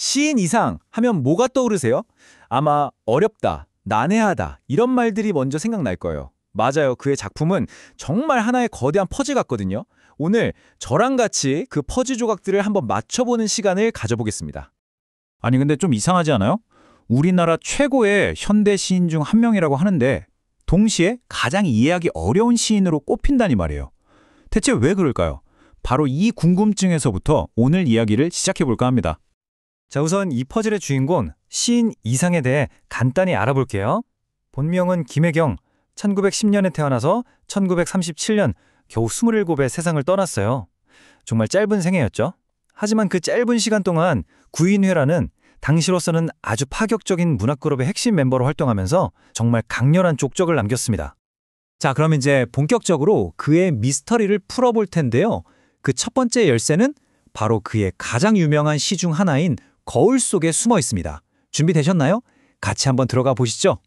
시인 이상 하면 뭐가 떠오르세요? 아마 어렵다, 난해하다 이런 말들이 먼저 생각날 거예요. 맞아요. 그의 작품은 정말 하나의 거대한 퍼즐 같거든요. 오늘 저랑 같이 그 퍼즐 조각들을 한번 맞춰보는 시간을 가져보겠습니다. 아니 근데 좀 이상하지 않아요? 우리나라 최고의 현대 시인 중 한 명이라고 하는데 동시에 가장 이해하기 어려운 시인으로 꼽힌다니 말이에요. 대체 왜 그럴까요? 바로 이 궁금증에서부터 오늘 이야기를 시작해볼까 합니다. 자, 우선 이 퍼즐의 주인공 시인 이상에 대해 간단히 알아볼게요. 본명은 김혜경, 1910년에 태어나서 1937년 겨우 27에 세상을 떠났어요. 정말 짧은 생애였죠. 하지만 그 짧은 시간 동안 구인회라는 당시로서는 아주 파격적인 문학그룹의 핵심 멤버로 활동하면서 정말 강렬한 족적을 남겼습니다. 자, 그럼 이제 본격적으로 그의 미스터리를 풀어볼 텐데요. 그 첫 번째 열쇠는 바로 그의 가장 유명한 시 중 하나인 거울 속에 숨어 있습니다. 준비되셨나요? 같이 한번 들어가 보시죠.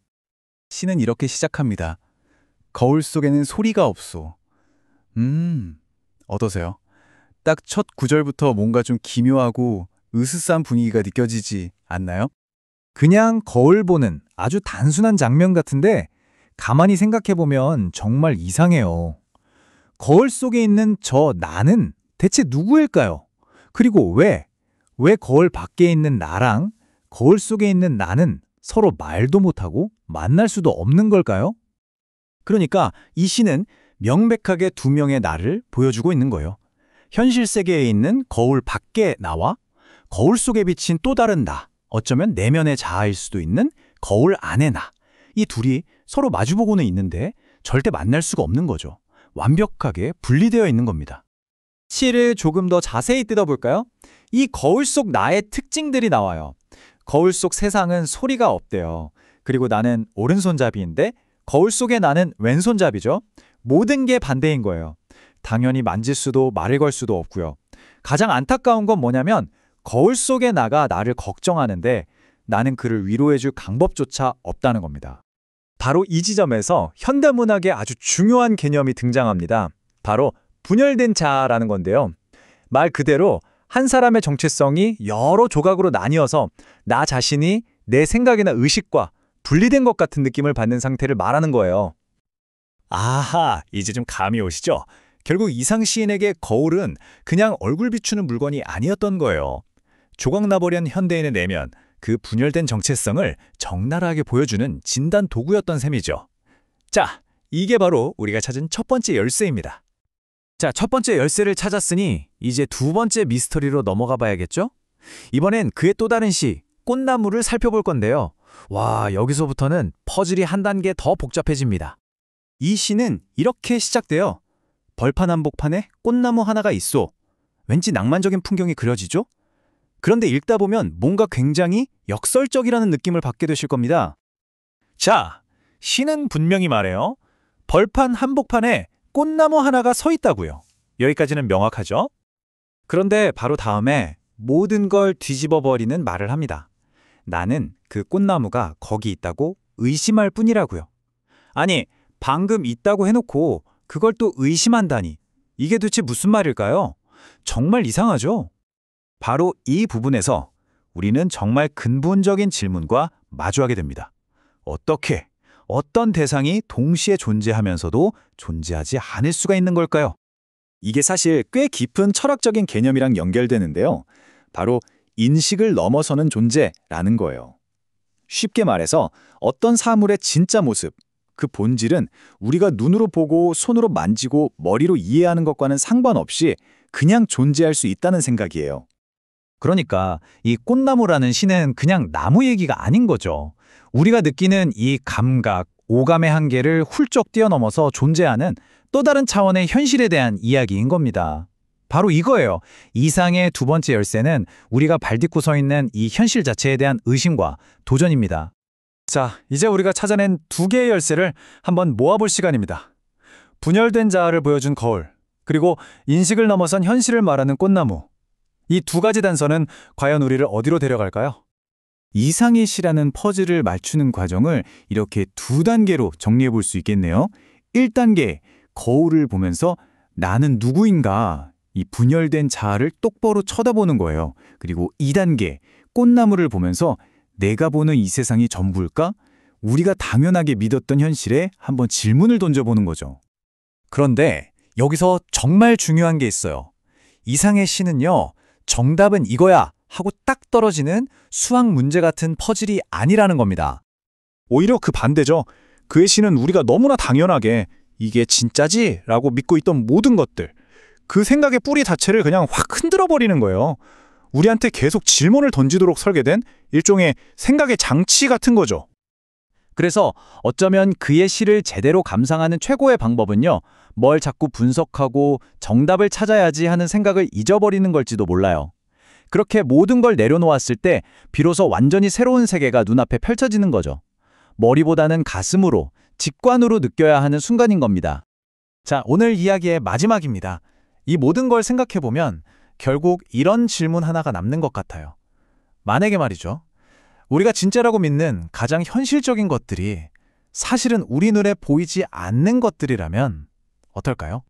시는 이렇게 시작합니다. 거울 속에는 소리가 없소. 어떠세요? 딱 첫 구절부터 뭔가 좀 기묘하고 으스스한 분위기가 느껴지지 않나요? 그냥 거울 보는 아주 단순한 장면 같은데 가만히 생각해보면 정말 이상해요. 거울 속에 있는 저 나는 대체 누구일까요? 그리고 왜 거울 밖에 있는 나랑 거울 속에 있는 나는 서로 말도 못하고 만날 수도 없는 걸까요? 그러니까 이 시는 명백하게 두 명의 나를 보여주고 있는 거예요. 현실 세계에 있는 거울 밖의 나와 거울 속에 비친 또 다른 나, 어쩌면 내면의 자아일 수도 있는 거울 안의 나. 이 둘이 서로 마주보고는 있는데 절대 만날 수가 없는 거죠. 완벽하게 분리되어 있는 겁니다. 시를 조금 더 자세히 뜯어볼까요? 이 거울 속 나의 특징들이 나와요. 거울 속 세상은 소리가 없대요. 그리고 나는 오른손잡이인데 거울 속의 나는 왼손잡이죠. 모든 게 반대인 거예요. 당연히 만질 수도 말을 걸 수도 없고요. 가장 안타까운 건 뭐냐면 거울 속의 나가 나를 걱정하는데 나는 그를 위로해줄 방법조차 없다는 겁니다. 바로 이 지점에서 현대문학의 아주 중요한 개념이 등장합니다. 바로 분열된 자아라는 건데요. 말 그대로 한 사람의 정체성이 여러 조각으로 나뉘어서 나 자신이 내 생각이나 의식과 분리된 것 같은 느낌을 받는 상태를 말하는 거예요. 아하, 이제 좀 감이 오시죠? 결국 이상 시인에게 거울은 그냥 얼굴 비추는 물건이 아니었던 거예요. 조각나버린 현대인의 내면, 그 분열된 정체성을 적나라하게 보여주는 진단 도구였던 셈이죠. 자, 이게 바로 우리가 찾은 첫 번째 열쇠입니다. 자, 첫 번째 열쇠를 찾았으니 이제 두 번째 미스터리로 넘어가 봐야겠죠? 이번엔 그의 또 다른 시, 꽃나무를 살펴볼 건데요. 와, 여기서부터는 퍼즐이 한 단계 더 복잡해집니다. 이 시는 이렇게 시작돼요. 벌판 한복판에 꽃나무 하나가 있어. 왠지 낭만적인 풍경이 그려지죠? 그런데 읽다 보면 뭔가 굉장히 역설적이라는 느낌을 받게 되실 겁니다. 자, 시는 분명히 말해요. 벌판 한복판에 꽃나무 하나가 서 있다고요. 여기까지는 명확하죠? 그런데 바로 다음에 모든 걸 뒤집어버리는 말을 합니다. 나는 그 꽃나무가 거기 있다고 의심할 뿐이라고요. 아니, 방금 있다고 해놓고 그걸 또 의심한다니. 이게 도대체 무슨 말일까요? 정말 이상하죠? 바로 이 부분에서 우리는 정말 근본적인 질문과 마주하게 됩니다. 어떻게, 어떤 대상이 동시에 존재하면서도 존재하지 않을 수가 있는 걸까요? 이게 사실 꽤 깊은 철학적인 개념이랑 연결되는데요. 바로 인식을 넘어서는 존재라는 거예요. 쉽게 말해서 어떤 사물의 진짜 모습, 그 본질은 우리가 눈으로 보고 손으로 만지고 머리로 이해하는 것과는 상관없이 그냥 존재할 수 있다는 생각이에요. 그러니까 이 꽃나무라는 시는 그냥 나무 얘기가 아닌 거죠. 우리가 느끼는 이 감각, 오감의 한계를 훌쩍 뛰어넘어서 존재하는 또 다른 차원의 현실에 대한 이야기인 겁니다. 바로 이거예요. 이상의 두 번째 열쇠는 우리가 발딛고 서 있는 이 현실 자체에 대한 의심과 도전입니다. 자, 이제 우리가 찾아낸 두 개의 열쇠를 한번 모아볼 시간입니다. 분열된 자아를 보여준 거울, 그리고 인식을 넘어선 현실을 말하는 꽃나무. 이 두 가지 단서는 과연 우리를 어디로 데려갈까요? 이상의 시라는 퍼즐을 맞추는 과정을 이렇게 두 단계로 정리해 볼 수 있겠네요. 1단계, 거울을 보면서 나는 누구인가? 이 분열된 자아를 똑바로 쳐다보는 거예요. 그리고 2단계, 꽃나무를 보면서 내가 보는 이 세상이 전부일까? 우리가 당연하게 믿었던 현실에 한번 질문을 던져보는 거죠. 그런데 여기서 정말 중요한 게 있어요. 이상의 시는요, 정답은 이거야 하고 딱 떨어지는 수학 문제 같은 퍼즐이 아니라는 겁니다. 오히려 그 반대죠. 그의 시는 우리가 너무나 당연하게 이게 진짜지? 라고 믿고 있던 모든 것들, 그 생각의 뿌리 자체를 그냥 확 흔들어버리는 거예요. 우리한테 계속 질문을 던지도록 설계된 일종의 생각의 장치 같은 거죠. 그래서 어쩌면 그의 시를 제대로 감상하는 최고의 방법은요, 뭘 자꾸 분석하고 정답을 찾아야지 하는 생각을 잊어버리는 걸지도 몰라요. 그렇게 모든 걸 내려놓았을 때 비로소 완전히 새로운 세계가 눈앞에 펼쳐지는 거죠. 머리보다는 가슴으로, 직관으로 느껴야 하는 순간인 겁니다. 자, 오늘 이야기의 마지막입니다. 이 모든 걸 생각해보면 결국 이런 질문 하나가 남는 것 같아요. 만약에 말이죠. 우리가 진짜라고 믿는 가장 현실적인 것들이 사실은 우리 눈에 보이지 않는 것들이라면 어떨까요?